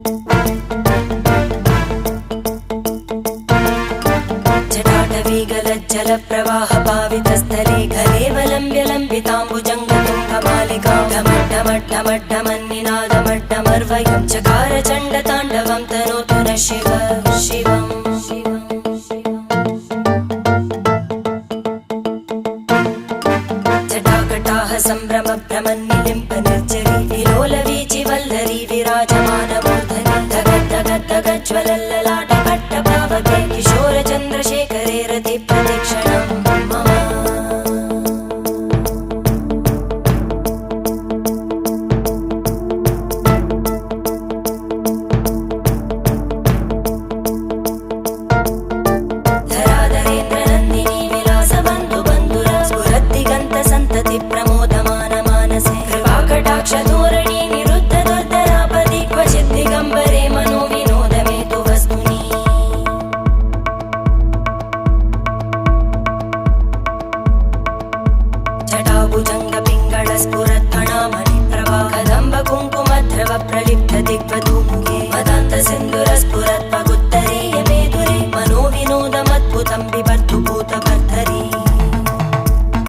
जटाटवीगलज्जलप्रवाहपावितस्थले घलेवलम्ब्य लम्बिताम्बुजङ्गतुङ्गमालिकां ढमड्ढमड्ढमड्ढमन्निनादमड्ढमर्वयं चकार चण्डताण्डवं तनोतु नः शिव शिवम् जटाकटाः सम्भ्रमभ्रमन्निलिम्ब निर्जरी विलोलवीचि वल्लरी विराजमानमूर्धनि धगद्धगद्धगज्ज्वलल्ललाटकट्टपावके किशोरचन्द्रशेखरे रतिप्रदक्षिणं मम धराधरेन्द्रनन्दिनी विलासबन्धुबन्धुरा स्फुरद्दिगन्तसन्तति प्रमोदमानमानसे कृपाकटाक्षधोरणी निरुद्धदुर्धरापदि क्वचिद्दिगम्बरे